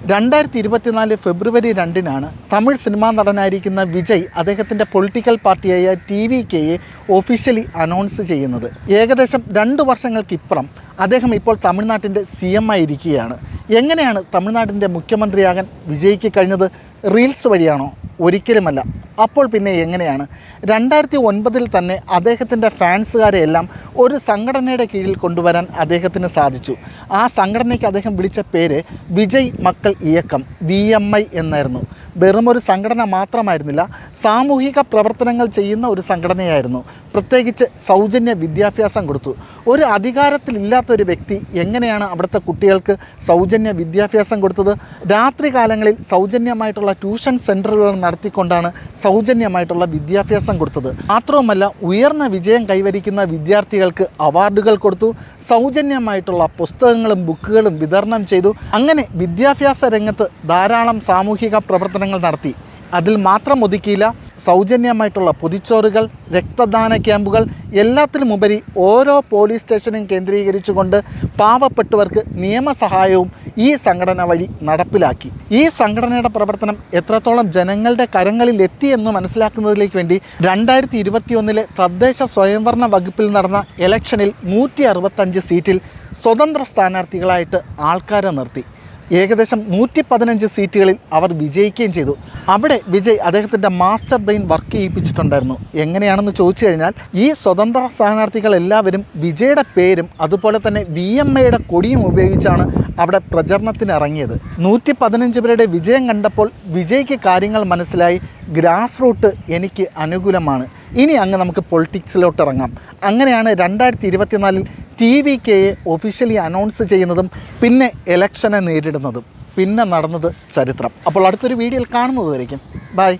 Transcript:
2024 ഫെബ്രുവരി 2-നാണ് Tamil cinema നടനായിരിക്കുന്ന Vijay അദ്ദേഹത്തിൻ്റെ political പാർട്ടിയായ TVKയെ officially announce ചെയ്യുന്നത്. ഏകദേശം 2 വർഷങ്ങൾക്കിപ്പുറം അദ്ദേഹം ഇപ്പോൾ തമിഴ്നാട്ടിൻ്റെ CM ആയിരിക്കുകയാണ്. എങ്ങനെയാണ് തമിഴ്നാട്ടിൻ്റെ മുഖ്യമന്ത്രിയാകാൻ വിജയ്ക്ക് കഴിഞ്ഞത്? റീൽസ് വഴിയാണോ? ഒരിക്കലുമല്ല. അപ്പോൾ പിന്നെ എങ്ങനെയാണ്? 2009 തന്നെ അദ്ദേഹത്തിൻ്റെ ഫാൻസുകാരെയെല്ലാം ഒരു സംഘടനയുടെ കീഴിൽ കൊണ്ടുവരാൻ അദ്ദേഹത്തിന് സാധിച്ചു. ആ സംഘടനയ്ക്ക് അദ്ദേഹം വിളിച്ച പേര് വിജയ് മക്കൾ ഇയക്കം, VMI എന്നായിരുന്നു. വെറുമൊരു സംഘടന മാത്രമായിരുന്നില്ല, സാമൂഹിക പ്രവർത്തനങ്ങൾ ചെയ്യുന്ന ഒരു സംഘടനയായിരുന്നു. പ്രത്യേകിച്ച് സൗജന്യ വിദ്യാഭ്യാസം കൊടുത്തു. ഒരു അധികാരത്തിലില്ലാത്തൊരു വ്യക്തി എങ്ങനെയാണ് അവിടുത്തെ കുട്ടികൾക്ക് സൗജന്യ വിദ്യാഭ്യാസം കൊടുത്തത്? രാത്രി കാലങ്ങളിൽ സൗജന്യമായിട്ടുള്ള ട്യൂഷൻ സെൻറ്ററുകൾ നടത്തിക്കൊണ്ടാണ് സൗജന്യമായിട്ടുള്ള വിദ്യാഭ്യാസം കൊടുത്തത്. മാത്രവുമല്ല, ഉയർന്ന വിജയം കൈവരിക്കുന്ന വിദ്യാർത്ഥികൾക്ക് അവാർഡുകൾ കൊടുത്തു, സൗജന്യമായിട്ടുള്ള പുസ്തകങ്ങളും ബുക്കുകളും വിതരണം ചെയ്തു. അങ്ങനെ വിദ്യാഭ്യാസ രംഗത്ത് ധാരാളം സാമൂഹിക പ്രവർത്തനങ്ങൾ നടത്തി. അതിൽ മാത്രം ഒതുക്കിയില്ല, സൗജന്യമായിട്ടുള്ള പൊതിച്ചോറുകൾ, രക്തദാന ക്യാമ്പുകൾ, എല്ലാത്തിനുമുപരി ഓരോ പോലീസ് സ്റ്റേഷനും കേന്ദ്രീകരിച്ചുകൊണ്ട് പാവപ്പെട്ടവർക്ക് നിയമസഹായവും ഈ സംഘടന വഴി നടപ്പിലാക്കി. ഈ സംഘടനയുടെ പ്രവർത്തനം എത്രത്തോളം ജനങ്ങളുടെ കരങ്ങളിൽ എത്തിയെന്ന് മനസ്സിലാക്കുന്നതിലേക്ക് വേണ്ടി 2021 തദ്ദേശ സ്വയംഭരണ വകുപ്പിൽ നടന്ന ഇലക്ഷനിൽ 165 സീറ്റിൽ സ്വതന്ത്ര സ്ഥാനാർത്ഥികളായിട്ട് ആൾക്കാരെ നിർത്തി. ഏകദേശം 115 സീറ്റുകളിൽ അവർ വിജയിക്കുകയും ചെയ്തു. അവിടെ വിജയ് അദ്ദേഹത്തിൻ്റെ മാസ്റ്റർ ബ്രെയിൻ വർക്ക് ചെയ്യിപ്പിച്ചിട്ടുണ്ടായിരുന്നു. എങ്ങനെയാണെന്ന് ചോദിച്ചു കഴിഞ്ഞാൽ, ഈ സ്വതന്ത്ര സ്ഥാനാർത്ഥികൾ എല്ലാവരും വിജയുടെ പേരും അതുപോലെ തന്നെ VMIയുടെ കൊടിയും ഉപയോഗിച്ചാണ് അവിടെ പ്രചരണത്തിന് ഇറങ്ങിയത്. 115 പേരുടെ വിജയം കണ്ടപ്പോൾ വിജയ്ക്ക് കാര്യങ്ങൾ മനസ്സിലായി. ഗ്രാസ് റൂട്ട് എനിക്ക് അനുകൂലമാണ്, ഇനി അങ്ങ് നമുക്ക് പൊളിറ്റിക്സിലോട്ട് ഇറങ്ങാം. അങ്ങനെയാണ് 2024 TVKയെ ഒഫീഷ്യലി അനൗൺസ് ചെയ്യുന്നതും പിന്നെ ഇലക്ഷനെ നേരിടുന്നതും. പിന്നെ നടന്നത് ചരിത്രം. അപ്പോൾ അടുത്തൊരു വീഡിയോയിൽ കാണുന്നത് വരയ്ക്കും. ബൈ.